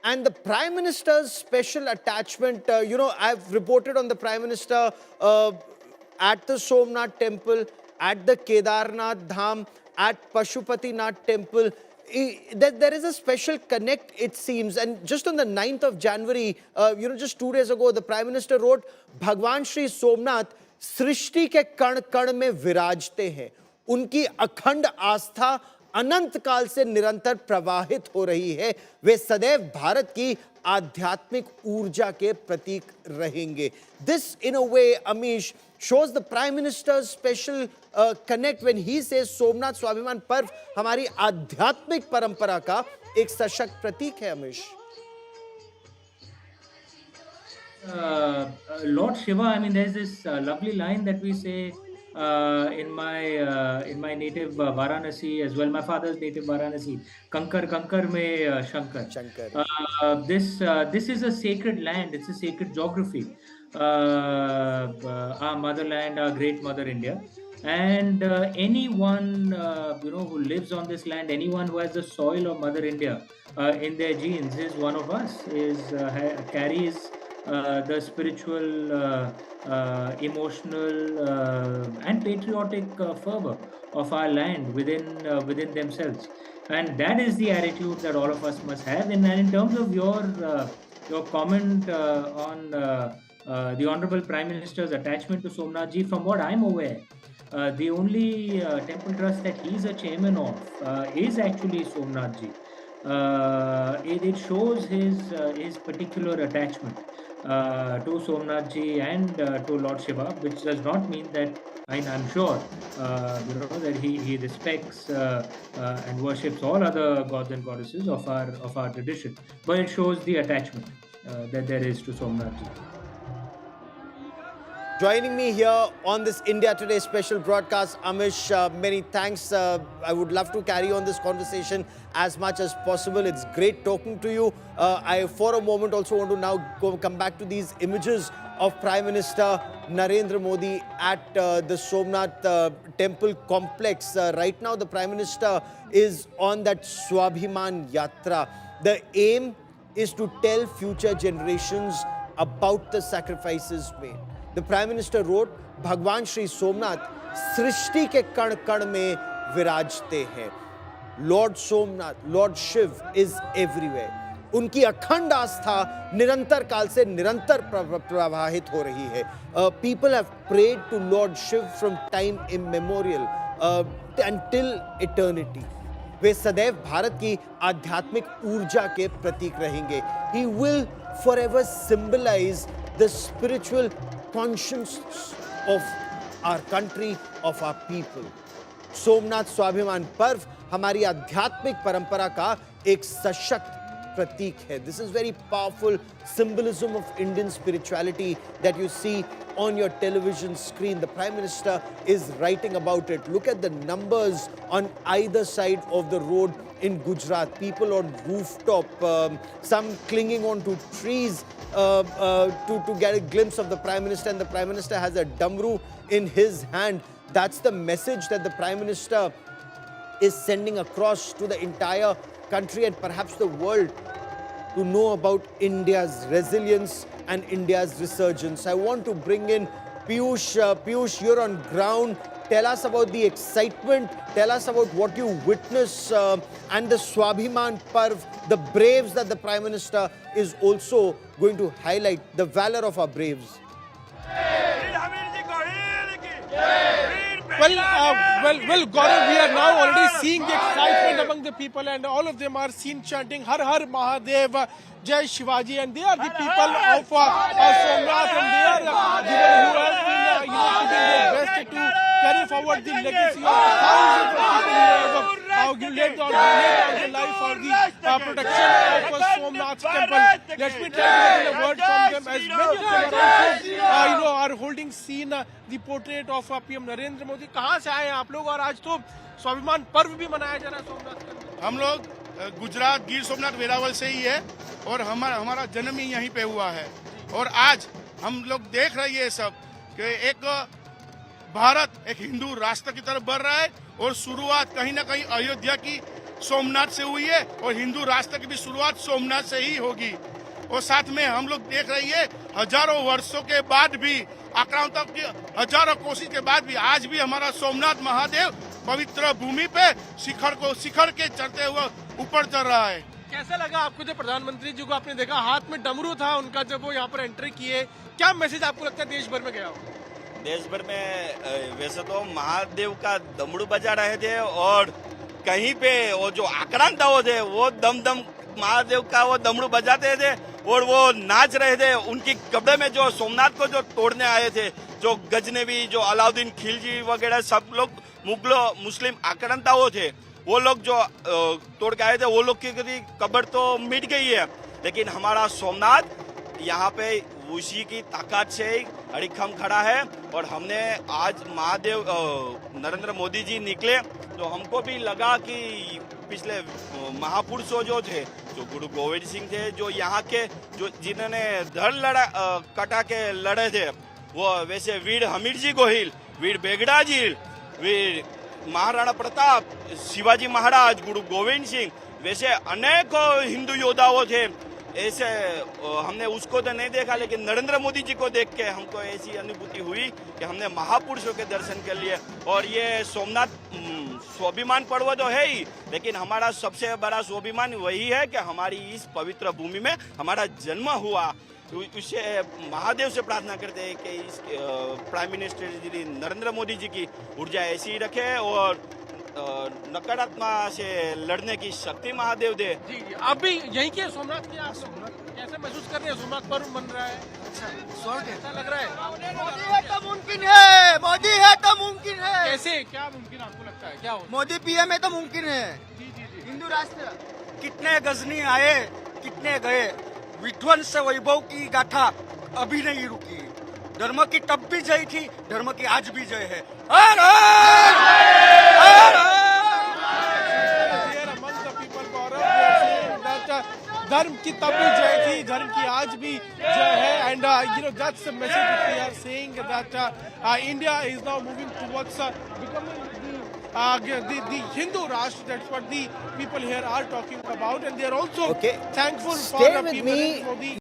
And the Prime Minister's special attachment, I've reported on the Prime Minister at the Somnath temple, at the Kedarnath Dham, at Pashupatinath temple. There is a special connect, it seems. And just on the 9th of January, just 2 days ago, the Prime Minister wrote, Bhagwan Shri Somnath सृष्टि के कण कण में विराजते हैं, उनकी अखंड आस्था अनंत काल से निरंतर प्रवाहित हो रही है, वे सदैव भारत की आध्यात्मिक ऊर्जा के प्रतीक रहेंगे. This in a way, Amish, shows the Prime Minister's special connect when he says Somnath स्वाभिमान पर्व हमारी आध्यात्मिक परंपरा का एक सशक्त प्रतीक है. Amish, Lord Shiva, I mean, there's this lovely line that we say in my native Varanasi as well, my father's native Varanasi, Kankar Kankar mein Shankar. Shankar. This is a sacred land. It's a sacred geography. Our motherland, our great mother India. And anyone who lives on this land, anyone who has the soil of Mother India in their genes is one of us, carries the spiritual, emotional, and patriotic fervor of our land within themselves, and that is the attitude that all of us must have. And in terms of your comment on the Honorable Prime Minister's attachment to Somnath Ji, from what I'm aware, the only temple trust that he's a chairman of is actually Somnath Ji. It shows his particular attachment to Somnath Ji and to Lord Shiva, which does not mean that I'm sure that he respects and worships all other gods and goddesses of our tradition, but it shows the attachment that there is to Somnath Ji. Joining me here on this India Today special broadcast, Amish, many thanks. I would love to carry on this conversation as much as possible. It's great talking to you. I, for a moment, also want to now come back to these images of Prime Minister Narendra Modi at the Somnath temple complex. Right now, the Prime Minister is on that Swabhiman Yatra. The aim is to tell future generations about the sacrifices made. The Prime Minister wrote, Bhagwan Shri Somnath सृष्टि के कण कण में विराजते हैं. Lord Somnath, Lord Shiv is everywhere. उनकी अखंड आस्था निरंतर काल से निरंतर प्रवाहित हो रही है. People have prayed to Lord Shiv from time immemorial until eternity. वे सदैव भारत की आध्यात्मिक ऊर्जा के प्रतीक रहेंगे. He will forever symbolize the spiritual conscience of our country, of our people. Somnath स्वाभिमान पर्व हमारी आध्यात्मिक परंपरा का एक सशक्त प्रतीक है. This is very powerful symbolism of Indian spirituality that you see on your television screen. The Prime Minister is writing about it. Look at the numbers on either side of the road in Gujarat. People on rooftop, some clinging onto trees to get a glimpse of the Prime Minister. And the Prime Minister has a damru in his hand. That's the message that the Prime Minister is sending across to the entire country and perhaps the world to know about India's resilience and India's resurgence. I want to bring in Piyush. Piyush, you're on ground. Tell us about the excitement. Tell us about what you witness and the Swabhiman Parv, the braves that the Prime Minister is also going to highlight, the valor of our braves. Well, Gaurav, we are now already seeing the excitement among the people, and all of them are seen chanting Har Har Mahadev, Jai Shivaji, and they are the people of Somnath, and they are who have been giving their best to carry forward the legacy of thousands of people who have laid down their life for the protection of Somnath temple. Let me try to get a word from them, as many of them are also are holding scene the portrait of PM Narendra Modi. कहाँ से आए हैं आप लोग, और आज तो स्वाभिमान पर्व भी मनाया जा रहा है सोमनाथ के? हम लोग गुजरात गिर सोमनाथ वेरावल से ही है, और हमारा जन्म ही यहीं पे हुआ है. और आज हम लोग देख रहे हैं सब कि एक भारत एक हिंदू राष्ट्र की तरफ बढ़ रहा है, और शुरुआत कहीं ना कहीं अयोध्या की सोमनाथ से हुई है और हिंदू राष्ट्र की भी शुरुआत सोमनाथ से ही होगी। और साथ में हम लोग देख रही है हजारों वर्षों के बाद भी, आक्रांता की हजारों कोशिश के बाद भी आज भी हमारा सोमनाथ महादेव पवित्र भूमि पे शिखर के चढ़ते हुए ऊपर चढ़ रहा है। कैसा लगा आपको जब प्रधानमंत्री जी को आपने देखा, हाथ में डमरू था उनका, जब वो यहाँ पर एंट्री किए, क्या मैसेज आपको लगता है देश भर में गया हो? देश भर में वैसे तो महादेव का दमड़ू बजा रहे थे और कहीं पे वो जो आक्रांताओं थे वो दम महादेव का वो दमड़ू बजाते थे और वो नाच रहे थे। उनकी कपड़े में जो सोमनाथ को जो तोड़ने आए थे, जो गजनवी, जो अलाउद्दीन खिलजी वगैरह सब लोग मुस्लिम आक्रांताओं थे, वो लोग जो तोड़ के आए थे, वो लोग की कब्र तो मिट गई है, लेकिन हमारा सोमनाथ यहाँ पे उसी की ताकत से अड़िखम खड़ा है। और हमने आज महादेव नरेंद्र मोदी जी निकले तो हमको भी लगा कि पिछले महापुरुषों जो थे, जो गुरु गोविंद सिंह थे, जो यहाँ के जो जिन्होंने धड़ कटा के लड़े थे, वो वैसे वीर हमीर जी गोहिल, वीर बेगड़ा जी, वीर महाराणा प्रताप, शिवाजी महाराज, गुरु गोविंद सिंह, वैसे अनेकों हिंदू योद्धाओं थे। ऐसे हमने उसको तो नहीं देखा, लेकिन नरेंद्र मोदी जी को देख के हमको ऐसी अनुभूति हुई कि हमने महापुरुषों के दर्शन कर लिए। और ये सोमनाथ स्वाभिमान पर्व तो है ही, लेकिन हमारा सबसे बड़ा स्वाभिमान वही है कि हमारी इस पवित्र भूमि में हमारा जन्म हुआ। उससे महादेव से प्रार्थना करते हैं कि इस प्राइम मिनिस्टर जी नरेंद्र मोदी जी की ऊर्जा ऐसी ही रखे और नकारात्मक से लड़ने की शक्ति महादेव दे। जी जी, आप भी यहीं के सोमनाथ के आप लोग कैसे महसूस कर रहे हैं? सोमनाथ पर्व बन रहा है, स्वर्ग ऐसा लग रहा है। मोदी है तो मुमकिन है, मोदी है तो मुमकिन है। कैसे, क्या मुमकिन आपको लगता है, क्या हो? मोदी पीएम है तो मुमकिन है। जी जी जी, हिंदू राष्ट्र कितने गजनी आए, कितने गए, विध्वंस वैभव की गाथा अभी नहीं रुकी। धर्म की तब भी जय थी, धर्म की आज भी जय है। हर हर हर हर। among the people, Gaurav, we are seeing that धर्म की तब भी जय थी, धर्म की आज भी जय है। And that's the message that we are saying, that India is now moving towards becoming the Hindu Rashtra. That's what the people here are talking about, and they are also Okay. thankful for Stay the with people me. for the